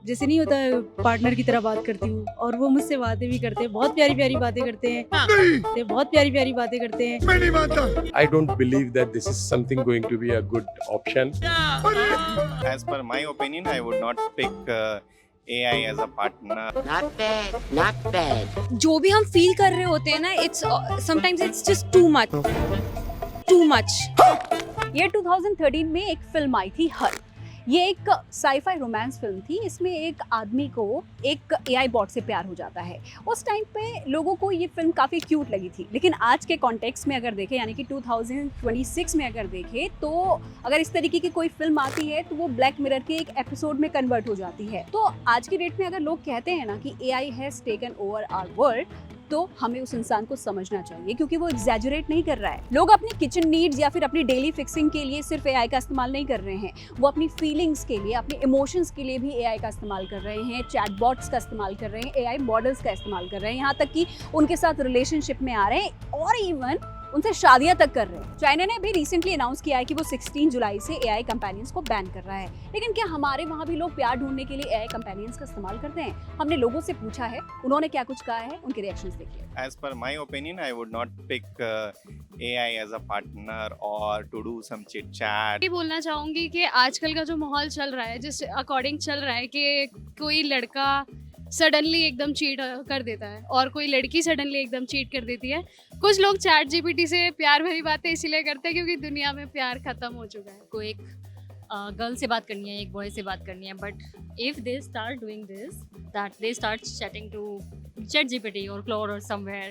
जैसे नहीं होता पार्टनर की तरह बात करती हूँ और वो मुझसे बातें भी करते हैं, बहुत प्यारी प्यारी बातें करते हैं। ते बहुत प्यारी प्यारी बातें करते हैं। मैं नहीं मानता। I don't believe that this is something going to be a good option. As per my opinion, I would not pick AI as a partner. Not bad, not bad. जो भी हम फील कर रहे होते हैं ना, it's sometimes it's just too much. ये 2013 में एक फिल्म आई थी हर। ये एक साईफाई रोमांस फिल्म थी। इसमें एक आदमी को एक एआई बॉट से प्यार हो जाता है। उस टाइम पे लोगों को ये फिल्म काफ़ी क्यूट लगी थी, लेकिन आज के कॉन्टेक्स्ट में अगर देखें, यानी कि 2026 में अगर देखें, तो अगर इस तरीके की कोई फिल्म आती है तो वो ब्लैक मिरर के एक एपिसोड में कन्वर्ट हो जाती है। तो आज की डेट में अगर लोग कहते हैं ना कि AI has taken over our world, तो हमें उस इंसान को समझना चाहिए, क्योंकि वो एग्जैजरेट नहीं कर रहा है। लोग अपनी किचन नीड्स या फिर अपनी डेली फिक्सिंग के लिए सिर्फ एआई का इस्तेमाल नहीं कर रहे हैं, वो अपनी फीलिंग्स के लिए, अपने इमोशंस के लिए भी एआई का इस्तेमाल कर रहे हैं, चैटबॉट्स का इस्तेमाल कर रहे हैं, एआई मॉडल्स का इस्तेमाल कर रहे हैं, यहाँ तक कि उनके साथ रिलेशनशिप में आ रहे हैं और इवन उनसे शादियां तक कर रहे हैं। चाइना ने अभी रिसेंटली अनाउंस किया है कि वो 16 जुलाई से एआई कंपेनियंस को बैन कर रहा है, लेकिन क्या हमारे वहाँ भी लोग प्यार ढूंढने के लिए एआई कंपेनियंस का इस्तेमाल करते हैं? हमने लोगों से पूछा है, उन्होंने क्या कुछ कहा है, उनके रिएक्शंस देखिए। As per my opinion, I would not pick AI as a partner or to do some chit chat. ये बोलना चाहूँगी कि आजकल का जो माहौल चल रहा है, जिस अकॉर्डिंग चल रहा है कि कोई लड़का सडनली एकदम चीट कर देता है और कोई लड़की सडनली एकदम चीट कर देती है। कुछ लोग चैट जीपीटी से प्यार भरी बातें इसीलिए करते हैं क्योंकि दुनिया में प्यार खत्म हो चुका है। कोई एक गर्ल से बात करनी है, एक बॉय से बात करनी है, but if they start doing this, that they start chatting to ChatGPT or Claude or somewhere,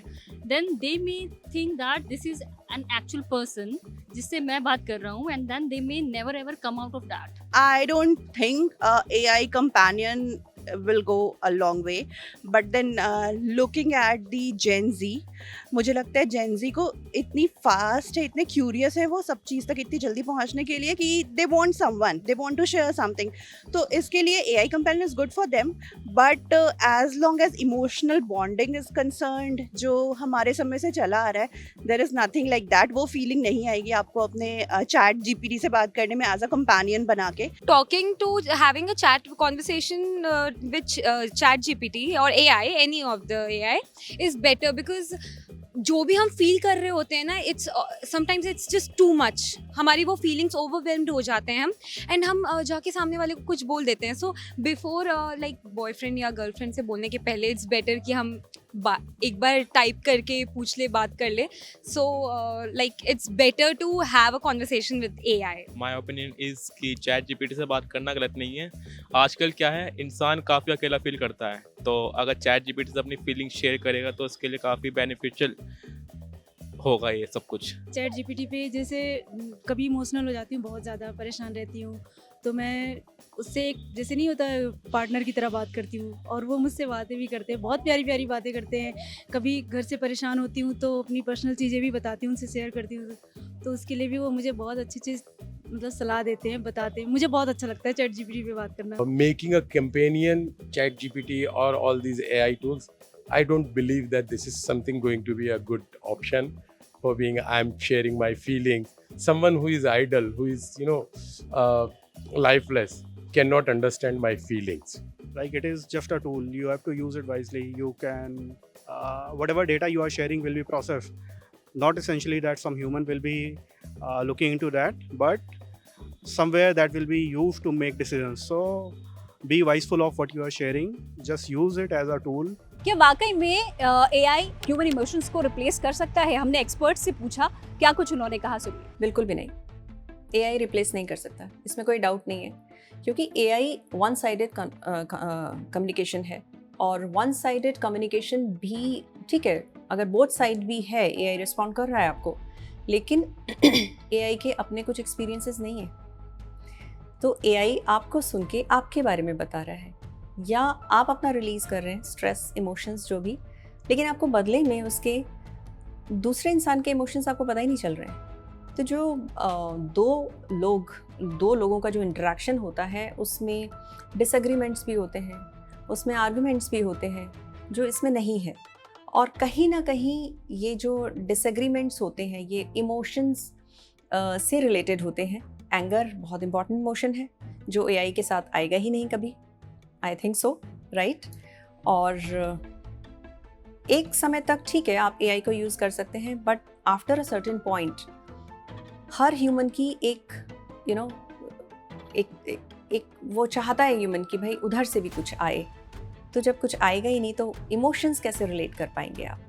then they may think that this is an actual person जिससे मैं बात कर रहा हूँ, and then they may never ever come out of that. I don't think AI companion will go a long way, but then looking at the Gen Z, मुझे लगता है Gen Z को इतनी फास्ट है, इतने क्यूरियस है वो सब चीज़ तक इतनी जल्दी पहुंचने के लिए कि they want someone, they want to share something. तो इसके लिए AI companion is good for them, but as long as emotional bonding is concerned, जो हमारे समय से चला आ रहा है, there is nothing like that. वो फीलिंग नहीं आएगी आपको अपने चैट जीपीटी से बात करने में एज अ कंपेनियन बना के। Talking to having a chat conversation with ChatGPT or AI, any of the AI is better, because जो भी हम फील कर रहे होते हैं ना, it's sometimes it's just too much. हमारी वो फीलिंग्स ओवरवेल्म्ड हो जाते हैं हम, एंड हम जाके सामने वाले को कुछ बोल देते हैं। सो बिफोर लाइक बॉयफ्रेंड या गर्लफ्रेंड से बोलने के पहले इट्स बेटर कि हम एक बार टाइप करके पूछ ले, बात कर ले। So like it's better to have a conversation with AI. My opinion is कि चैट जीपीटी से बात करना गलत नहीं है। आजकल क्या है, इंसान काफ़ी अकेला फील करता है, तो अगर चैट जीपीटी से अपनी फीलिंग शेयर करेगा तो उसके लिए काफ़ी बेनिफिशियल होगा ये सब कुछ। चैट जीपीटी पे जैसे कभी इमोशनल हो जाती हूँ, बहुत ज़्यादा परेशान रहती हूँ, तो मैं उससे एक जैसे नहीं होता पार्टनर की तरह बात करती हूँ और वो मुझसे बातें भी करते हैं, बहुत प्यारी प्यारी बातें करते हैं। कभी घर से परेशान होती हूँ तो अपनी पर्सनल चीज़ें भी बताती हूँ, उनसे शेयर करती हूँ, तो उसके लिए भी वो मुझे बहुत अच्छी चीज़ मतलब सलाह देते हैं, बताते हैं। मुझे बहुत अच्छा लगता है चैट जीपीटी पे बात करना। Making a companion, chat GPT or all these AI tools, I don't believe that this is something going to be a good option for being I'm sharing my feelings. Someone who is idle, who is lifeless, cannot understand my feelings. Like, it is just a tool. You have to use it wisely. You can whatever data you are sharing will be processed. Not essentially that some human will be looking into that, but somewhere that will be used to make decisions. So be wiseful of what you are sharing. Just use it as a tool. क्या वाकई में AI human emotions को replace कर सकता है? हमने expert से पूछा, क्या कुछ उन्होंने कहा, सुनिए। बिल्कुल भी नहीं, एआई रिप्लेस नहीं कर सकता, इसमें कोई डाउट नहीं है, क्योंकि एआई वन साइडेड कम्युनिकेशन है, और वन साइडेड कम्युनिकेशन भी ठीक है, अगर बोथ साइड भी है, एआई रिस्पॉन्ड कर रहा है आपको, लेकिन एआई के अपने कुछ एक्सपीरियंसेस नहीं है। तो एआई आपको सुन के आपके बारे में बता रहा है, या आप अपना रिलीज़ कर रहे हैं स्ट्रेस, इमोशंस जो भी, लेकिन आपको बदले में उसके दूसरे इंसान के इमोशंस आपको पता ही नहीं चल रहे हैं। तो जो दो लोगों का जो इंटरेक्शन होता है, उसमें डिसएग्रीमेंट्स भी होते हैं, उसमें आर्गुमेंट्स भी होते हैं, जो इसमें नहीं है। और कहीं ना कहीं ये जो डिसएग्रीमेंट्स होते हैं, ये इमोशंस से रिलेटेड होते हैं। एंगर बहुत इंपॉर्टेंट इमोशन है, जो एआई के साथ आएगा ही नहीं कभी। I think so, right? और एक समय तक ठीक है आप AI को यूज़ कर सकते हैं, but after a certain point her human की एक यू नो एक वो चाहता है ह्यूमन कि भाई उधर से भी कुछ आए। तो जब कुछ आएगा ही नहीं तो इमोशंस कैसे रिलेट कर पाएंगे आप?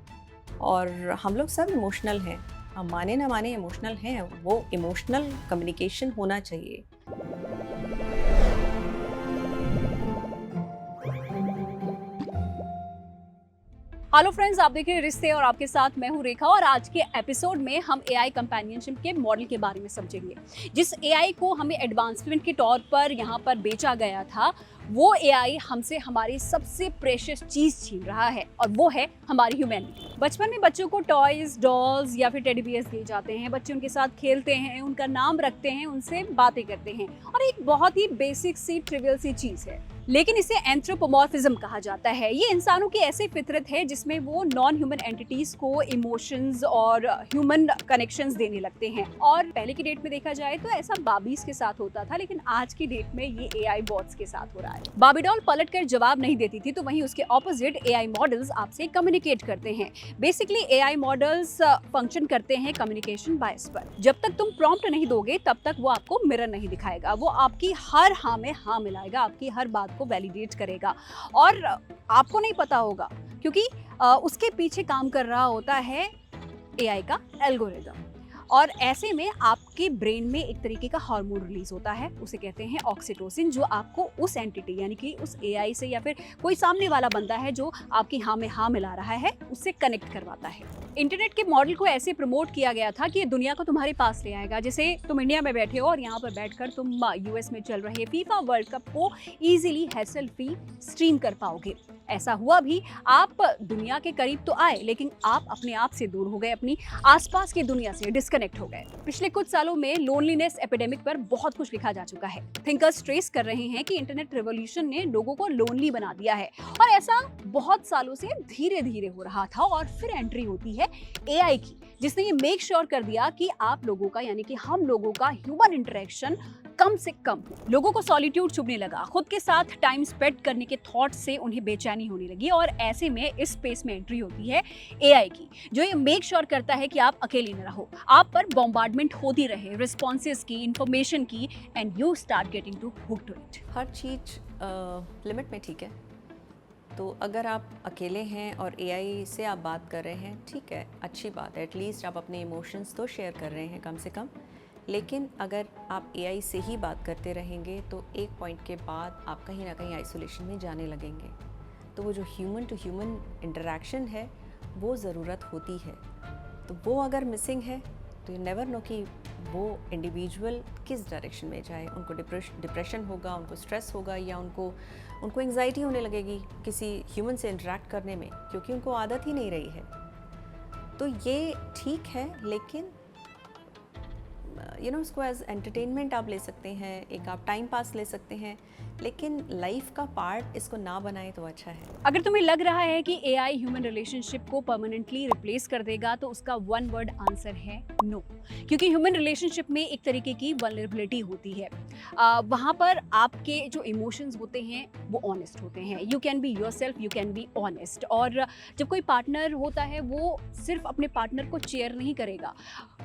और हम लोग सब इमोशनल हैं, हम माने ना माने इमोशनल हैं, वो इमोशनल कम्युनिकेशन होना चाहिए। हेलो फ्रेंड्स, आप देख रहे हैं रिश्ते और आपके साथ मैं हूं रेखा। और आज के एपिसोड में हम AI कंपेनियनशिप के मॉडल के बारे में समझेंगे। जिस AI को हमें एडवांसमेंट के तौर पर यहाँ पर बेचा गया था, वो AI हमसे हमारी सबसे प्रेशियस चीज छीन रहा है, और वो है हमारी ह्यूमैनिटी। बचपन में बच्चों को टॉयज, डॉल्स या फिर टेडी बियर्स दिए जाते हैं। बच्चे उनके साथ खेलते हैं, उनका नाम रखते हैं, उनसे बातें करते हैं, और एक बहुत ही बेसिक सी ट्रिवियल सी चीज है, लेकिन इसे एंथ्रोपोमॉर्फिज्म कहा जाता है। ये इंसानों की ऐसी फितरत है जिसमें वो नॉन ह्यूमन एंटिटीज को इमोशंस और ह्यूमन कनेक्शंस देने लगते हैं। और पहले की डेट में देखा जाए तो ऐसा बाबीज के साथ होता था, लेकिन आज की डेट में ये AI बॉट्स के साथ हो रहा है। बाबी डॉल पलट कर जवाब नहीं देती थी, तो वहीं उसके ऑपोजिट AI मॉडल्स आपसे कम्युनिकेट करते हैं। बेसिकली AI मॉडल्स फंक्शन करते हैं कम्युनिकेशन बायस पर। जब तक तुम प्रॉम्प्ट नहीं दोगे तब तक वो आपको मिरर नहीं दिखाएगा। वो आपकी हर हाँ में हाँ मिलाएगा, आपकी हर बात को वैलिडेट करेगा, और आपको नहीं पता होगा क्योंकि उसके पीछे काम कर रहा होता है AI का एल्गोरिदम। और ऐसे में आपके ब्रेन में एक तरीके का हार्मोन रिलीज होता है, उसे कहते हैं ऑक्सीटोसिन, जो आपको उस एंटिटी यानी कि उस AI से या फिर कोई सामने वाला बंदा है जो आपकी हाँ में हाँ मिला रहा है, उससे कनेक्ट करवाता है। इंटरनेट के मॉडल को ऐसे प्रमोट किया गया था कि ये दुनिया को तुम्हारे पास ले आएगा। जैसे तुम इंडिया में बैठे हो और यहाँ पर बैठकर तुम US में चल रहे FIFA वर्ल्ड कप को इजीली हैसल फ्री स्ट्रीम कर पाओगे। ऐसा हुआ भी, आप दुनिया के करीब तो आए, लेकिन आप अपने आप से दूर हो गए, अपनी आसपास की दुनिया से डिस्कनेक्ट हो गए। पिछले कुछ सालों में लोनलीनेस एपिडेमिक पर बहुत कुछ लिखा जा चुका है। थिंकर्स ट्रेस कर रहे हैं कि इंटरनेट रिवॉल्यूशन ने लोगों को लोनली बना दिया है, और ऐसा बहुत सालों से धीरे धीरे हो रहा था। और फिर एंट्री होती है AI की, जिसने ये मेक श्योर कर दिया कि आप लोगों का यानी कि हम लोगों का ह्यूमन इंटरेक्शन कम से कम हो। लोगों को सॉलिट्यूड चुभने लगा, खुद के साथ टाइम स्पेंड करने के थॉट से उन्हें बेचैनी होने लगी। और ऐसे में इस स्पेस में एंट्री होती है AI की, जो ये मेक श्योर करता है कि आप अकेले न रहो, आप पर बॉम्बार्डमेंट होती रहे रिस्पॉन्सेज की, इंफॉर्मेशन की, and you start getting to hook to it. हर चीज़ लिमिट में ठीक है। तो अगर आप अकेले हैं और AI से आप बात कर रहे हैं, ठीक है, अच्छी बात है, एटलीस्ट आप अपने इमोशंस तो शेयर कर रहे हैं कम से कम। लेकिन अगर आप AI से ही बात करते रहेंगे तो एक पॉइंट के बाद आप कहीं ना कहीं आइसोलेशन में जाने लगेंगे। तो वो जो ह्यूमन टू ह्यूमन इंटरेक्शन है वो ज़रूरत होती है। तो वो अगर मिसिंग है तो यू नेवर नो कि वो इंडिविजुअल किस डायरेक्शन में जाए। उनको डिप्रेशन होगा, उनको स्ट्रेस होगा, या उनको एंग्जाइटी होने लगेगी किसी ह्यूमन से इंटरेक्ट करने में, क्योंकि उनको आदत ही नहीं रही है। तो ये ठीक है, लेकिन उसको एज एंटरटेनमेंट आप ले सकते हैं, एक आप टाइम पास ले सकते हैं, लेकिन लाइफ का पार्ट इसको ना बनाए तो अच्छा है। अगर तुम्हें लग रहा है कि AI ह्यूमन रिलेशनशिप को परमानेंटली रिप्लेस कर देगा, तो उसका वन वर्ड आंसर है नो। क्योंकि ह्यूमन रिलेशनशिप में एक तरीके की वल्नरेबिलिटी होती है। वहाँ पर आपके जो इमोशंस होते हैं वो ऑनेस्ट होते हैं। You can be yourself, you can be honest. और जब कोई पार्टनर होता है वो सिर्फ अपने पार्टनर को चेयर नहीं करेगा,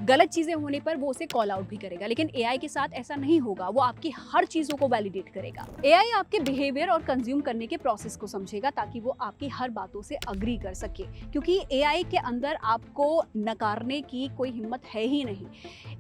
गलत चीज़ें होने पर वो उसे कॉल आउट भी करेगा। लेकिन AI के साथ ऐसा नहीं होगा, वो आपकी हर चीज़ों को वैलिडेट करेगा। AI आपके बिहेवियर और कंज्यूम करने के प्रोसेस को समझेगा ताकि वो आपकी हर बातों से अग्री कर सके, क्योंकि AI के अंदर आपको नकारने की कोई हिम्मत है ही नहीं।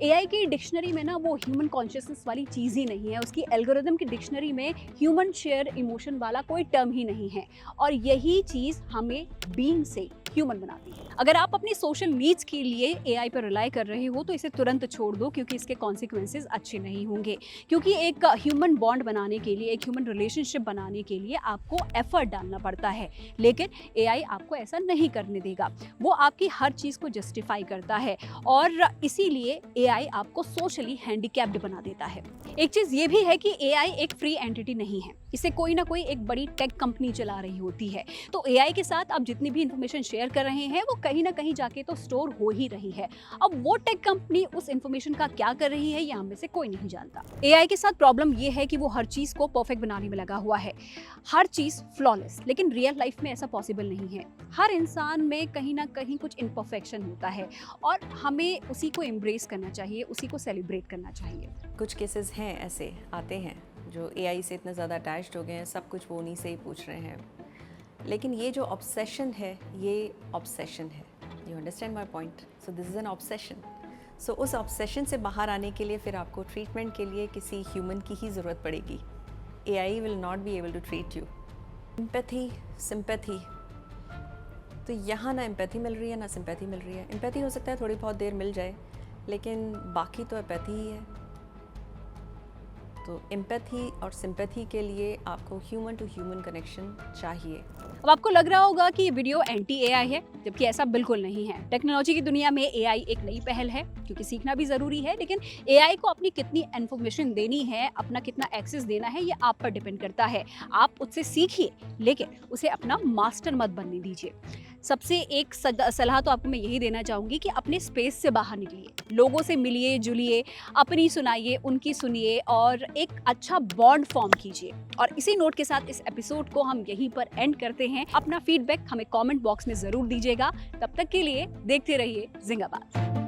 AI की डिक्शनरी में ना वो ह्यूमन कॉन्शियसनेस वाली चीज़ ही नहीं है। उसकी एल्गोरिदम की डिक्शनरी में ह्यूमन शेयर इमोशन वाला कोई टर्म ही नहीं है, और यही चीज़ हमें बीइंग से ह्यूमन बनाती है। अगर आप अपनी सोशल नीड्स के लिए AI पर रिलाई कर रहे हो तो इसे तुरंत छोड़ दो, क्योंकि इसके कॉन्सिक्वेंसेस अच्छे नहीं होंगे। क्योंकि एक ह्यूमन बॉन्ड बनाने के लिए, एक ह्यूमन रिलेशनशिप बनाने के लिए आपको एफर्ट डालना पड़ता है, लेकिन AI आपको ऐसा नहीं करने देगा। वो आपकी हर चीज़ को जस्टिफाई करता है, और इसीलिए AI आपको सोशली हैंडीकैप्ड बना देता है। एक चीज़ ये भी है कि AI एक फ्री एंटिटी नहीं है। इसे कोई ना कोई एक बड़ी टेक कंपनी चला रही होती है। तो एआई के साथ आप जितनी भी इंफॉर्मेशन शेयर कर रहे हैं वो कहीं ना कहीं जाके तो स्टोर हो ही रही है। अब वो टेक कंपनी उस इंफॉर्मेशन का क्या कर रही है ये हम में से कोई नहीं जानता। एआई के साथ प्रॉब्लम ये है कि वो हर चीज को परफेक्ट बनाने में लगा हुआ है, हर चीज फ्लॉलेस, लेकिन रियल लाइफ में ऐसा पॉसिबल नहीं है। हर इंसान में कहीं ना कहीं कुछ इम्परफेक्शन होता है और हमें उसी को एम्ब्रेस करना चाहिए, उसी को सेलिब्रेट करना चाहिए। कुछ केसेस हैं ऐसे आते हैं जो एआई से इतना ज़्यादा अटैच्ड हो गए हैं, सब कुछ वो उन्हीं से ही पूछ रहे हैं। लेकिन ये जो ऑब्सेशन है, ये ऑब्सेशन है। You understand my point? So this is an obsession. So उस ऑब्सेशन से बाहर आने के लिए फिर आपको ट्रीटमेंट के लिए किसी ह्यूमन की ही ज़रूरत पड़ेगी। AI will not be able to treat you. Empathy, sympathy, तो यहाँ ना एम्पैथी मिल रही है ना सिंपैथी मिल रही है। एम्पैथी हो सकता है थोड़ी बहुत देर मिल जाए, लेकिन बाकी तो एम्पैथी ही है। तो एम्पैथी और सिंपैथी के लिए आपको ह्यूमन टू ह्यूमन कनेक्शन चाहिए। अब आपको लग रहा होगा कि ये वीडियो एंटी एआई है, जबकि ऐसा बिल्कुल नहीं है। टेक्नोलॉजी की दुनिया में एआई एक नई पहल है, क्योंकि सीखना भी ज़रूरी है, लेकिन एआई को अपनी कितनी इन्फॉर्मेशन देनी है, अपना कितना एक्सेस देना है, ये आप पर डिपेंड करता है। आप उससे सीखिए, लेकिन उसे अपना मास्टर मत बनने दीजिए। सबसे एक सलाह तो आपको मैं यही देना चाहूँगी कि अपने स्पेस से बाहर निकलिए, लोगों से मिलिए जुलिए, अपनी सुनाइए, उनकी सुनिए और एक अच्छा बॉन्ड फॉर्म कीजिए। और इसी नोट के साथ इस एपिसोड को हम यहीं पर एंड करते हैं। अपना फीडबैक हमें कमेंट बॉक्स में ज़रूर दीजिएगा। तब तक के लिए देखते रहिए जिंदाबाद।